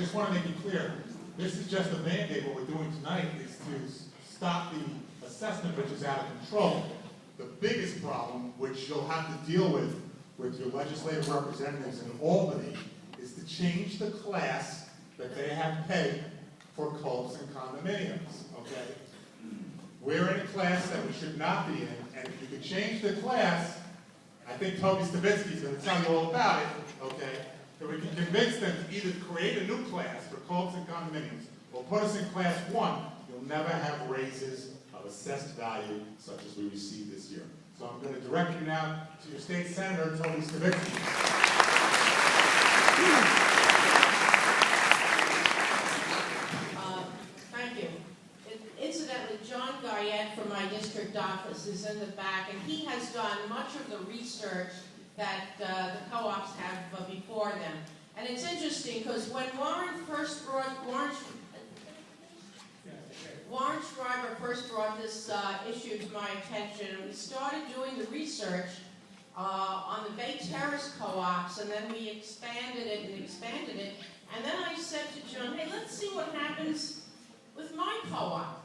just want to make it clear, this is just a mandate. What we're doing tonight is to stop the assessment, which is out of control. The biggest problem, which you'll have to deal with your legislative representatives in Albany, is to change the class that they have to pay for COOPS and condominiums, okay? We're in a class that we should not be in, and if you could change the class, I think TOBY STAVISKY is going to tell you all about it, okay? If we can convince them to either create a new class for COOPS and condominiums, or put us in class 1, you'll never have raises of assessed value such as we received this year. So I'm going to direct you now to your state senator, TOBY STAVISKY. Thank you. Incidentally, John Guyette from my district office is in the back, and he has done much of the research that the co-ops have before them. And it's interesting because when Warren Schreiber first brought this issue to my attention, and we started doing the research on the Bay Terrace co-ops, and then we expanded it, and then I said to John, hey, let's see what happens with my co-op.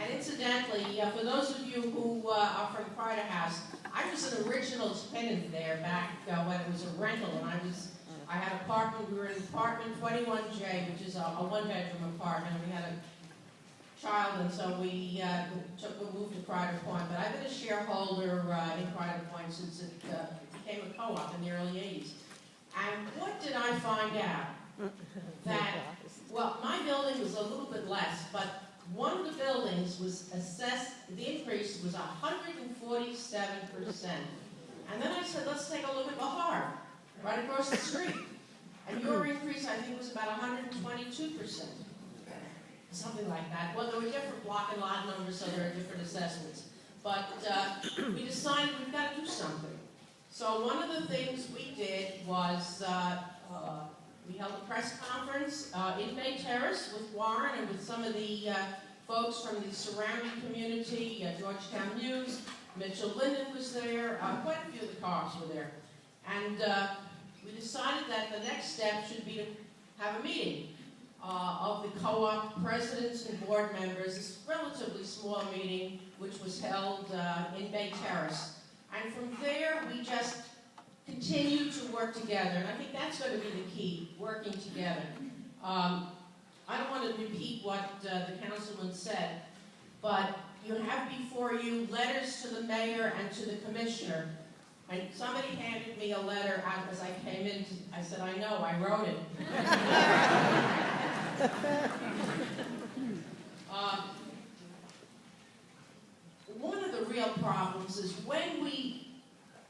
And incidentally, for those of you who are from Carter House, I was an original tenant there back when it was a rental, and I had an apartment. We were in apartment 21J, which is a one-bedroom apartment. We had a child, and so we moved to Crider Point. But I've been a shareholder in Crider Point since it became a co-op in the early 80s. And what did I find out? That, well, my building was a little bit less, but one of the buildings was assessed, the increase was 147%. And then I said, let's take a look at Bahar, right across the street. And your increase, I think, was about 122%. Something like that. Well, there were different block and lot numbers, so there are different assessments. But we decided we've got to do something. So one of the things we did was we held a press conference in Bay Terrace with Warren and with some of the folks from the surrounding community. Georgetown News, Mitchell Linden was there, quite a few of the co-ops were there. And we decided that the next step should be to have a meeting of the co-op presidents and board members. This relatively small meeting which was held in Bay Terrace. And from there, we just continue to work together. And I think that's going to be the key, working together. I don't want to repeat what the councilman said, but you have before you letters to the mayor and to the commissioner. And somebody handed me a letter out as I came in. I said, I know, I wrote it. One of the real problems is when we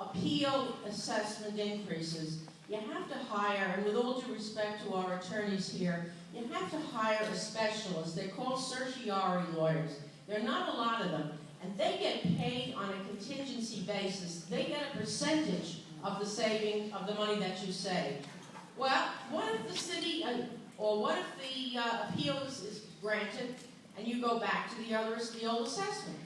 appeal assessment increases, you have to hire, and with all due respect to our attorneys here, you have to hire a specialist. They're called certiorari lawyers. There are not a lot of them, and they get paid on a contingency basis. They get a percentage of the saving of the money that you save. Well, what if the city, or what if the appeal is granted, and you go back to the old assessment?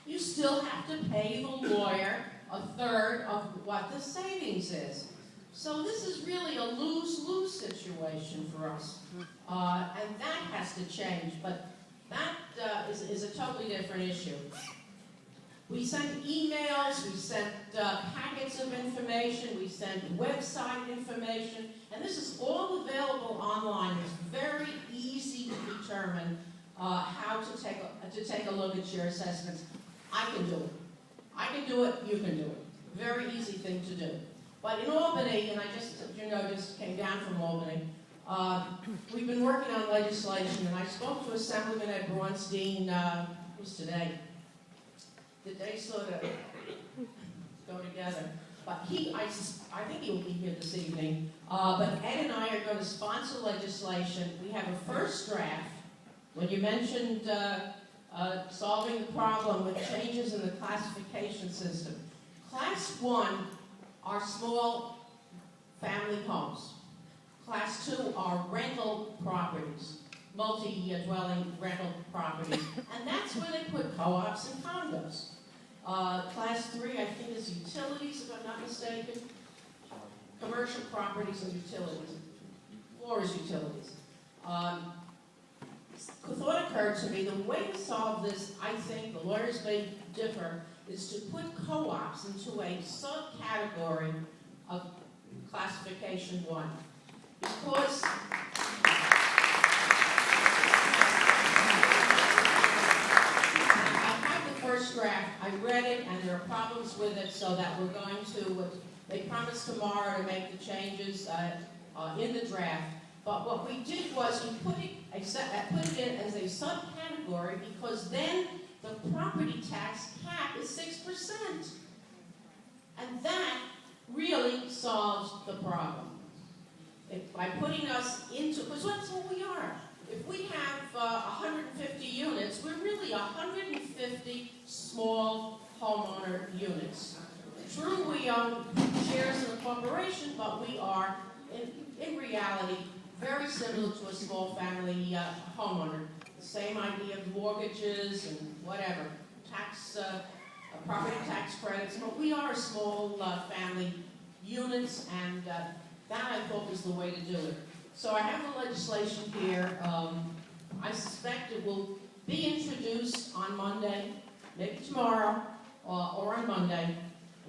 You still have to pay the lawyer a third of what the savings is. So this is really a lose-lose situation for us. And that has to change, but that is a totally different issue. We sent emails, we sent packets of information, we sent website information, and this is all available online. It's very easy to determine how to take a look at your assessments. I can do it. I can do it, you can do it. Very easy thing to do. But in Albany, and I just came down from Albany, we've been working on legislation, and I spoke to Assemblyman Ed Braunstein, it was today. Did they sort of go together? But I think he will be here this evening. But Ed and I are going to sponsor legislation. We have a first draft. When you mentioned solving the problem with changes in the classification system. Class 1 are small family homes. Class 2 are rental properties, multi-dwelling rental properties, and that's where they put co-ops and condos. Class 3, I think, is utilities, if I'm not mistaken. commercial properties and utilities, floors utilities. Thought occurred to me, the way to solve this, I think, the lawyers may differ, is to put co-ops into a subcategory of classification 1. Because I have the first draft, I read it, and there are problems with it, so that we're going to, they promised tomorrow to make the changes in the draft. But what we did was we put it in as a subcategory because then the property tax cap is 6%. And that really solves the problem. By putting us into, because that's what we are. If we have 150 units, we're really 150 small homeowner units. True, we own shares in a corporation, but we are, in reality, very similar to a small family homeowner. The same idea of mortgages and whatever, tax, property tax credits, but we are a small family units, and that I thought was the way to do it. So I have the legislation here. I suspect it will be introduced on Monday, maybe tomorrow, or on Monday.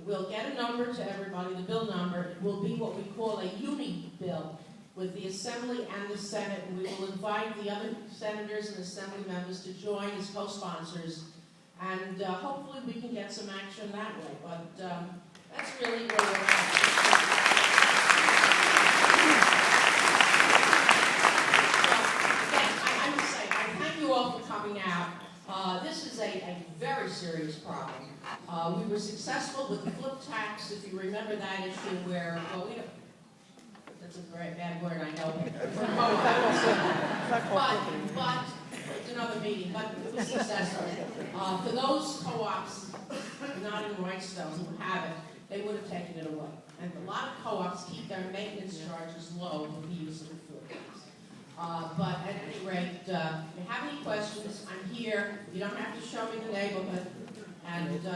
We'll get a number to everybody, the bill number. It will be what we call a uni bill, with the Assembly and the Senate, and we will invite the other senators and Assembly members to join as co-sponsors, and hopefully we can get some action that way, but that's really where we're at. I must say, I thank you all for coming out. This is a very serious problem. We were successful with the flip tax, if you remember that issue where, well, we don't, that's a very bad word, I know. But it's another meeting, but it was successful. For those co-ops, not in Whitestone, who have it, they would have taken it away. And a lot of co-ops keep their maintenance charges low for the use of the food. But at any rate, if you have any questions, I'm here. You don't have to show me the neighborhood. And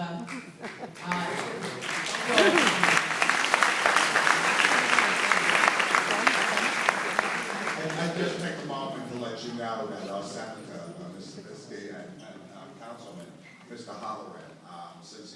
I'd just take a moment to let you know that our Senator, Mr. STAVISKY, and Councilman, Mr. Holloran, since